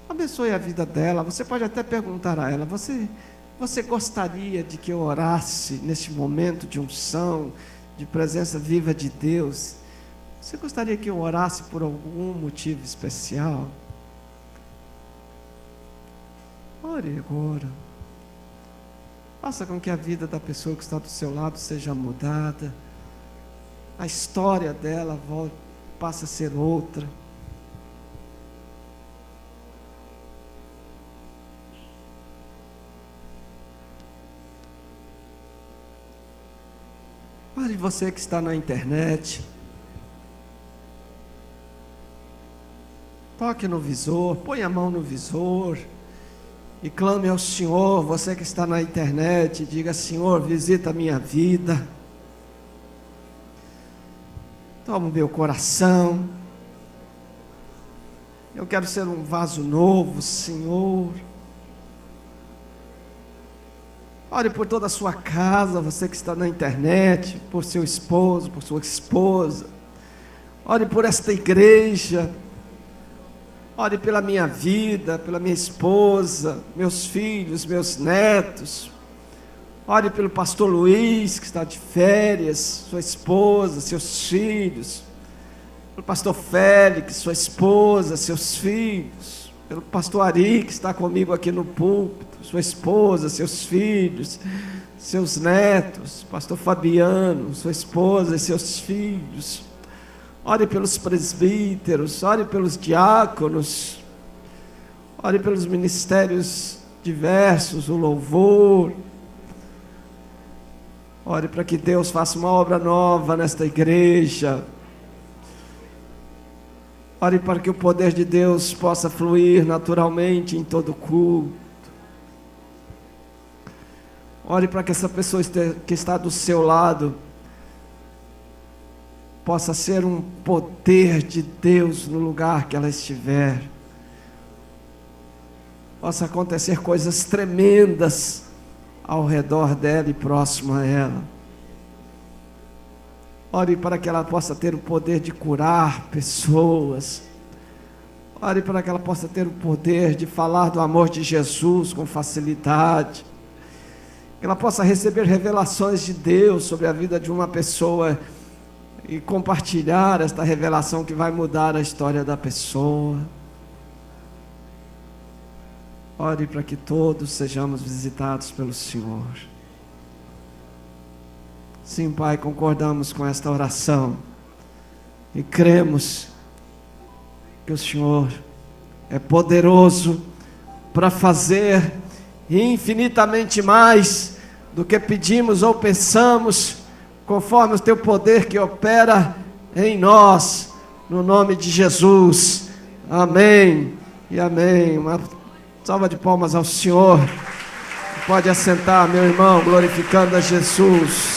Abençoe a vida dela. Você pode até perguntar a ela: você gostaria de que eu orasse neste momento de unção, de presença viva de Deus? Você gostaria que eu orasse por algum motivo especial? Ore agora. Faça com que a vida da pessoa que está do seu lado seja mudada. A história dela passa a ser outra. Ore você que está na internet. Toque no visor, põe a mão no visor e clame ao Senhor. Você que está na internet, diga: Senhor, visita a minha vida. Toma o meu coração. Eu quero ser um vaso novo, Senhor. Ore por toda a sua casa, você que está na internet, por seu esposo, por sua esposa. Ore por esta igreja. Ore pela minha vida, pela minha esposa, meus filhos, meus netos. Ore pelo pastor Luiz, que está de férias, sua esposa, seus filhos. Pelo pastor Félix, sua esposa, seus filhos. Pelo pastor Ari, que está comigo aqui no púlpito, sua esposa, seus filhos, seus netos. Pastor Fabiano, sua esposa e seus filhos. Ore pelos presbíteros, ore pelos diáconos, ore pelos ministérios diversos, o louvor. Ore para que Deus faça uma obra nova nesta igreja. Ore para que o poder de Deus possa fluir naturalmente em todo culto. Ore para que essa pessoa que está do seu lado possa ser um poder de Deus no lugar que ela estiver. Possa acontecer coisas tremendas ao redor dela e próximo a ela. Ore para que ela possa ter o poder de curar pessoas. Ore para que ela possa ter o poder de falar do amor de Jesus com facilidade. Que ela possa receber revelações de Deus sobre a vida de uma pessoa e compartilhar esta revelação que vai mudar a história da pessoa. Ore para que todos sejamos visitados pelo Senhor. Sim, Pai, concordamos com esta oração e cremos que o Senhor é poderoso para fazer infinitamente mais do que pedimos ou pensamos, conforme o teu poder que opera em nós, no nome de Jesus. Amém e amém. Uma salva de palmas ao Senhor. Pode assentar, meu irmão, glorificando a Jesus.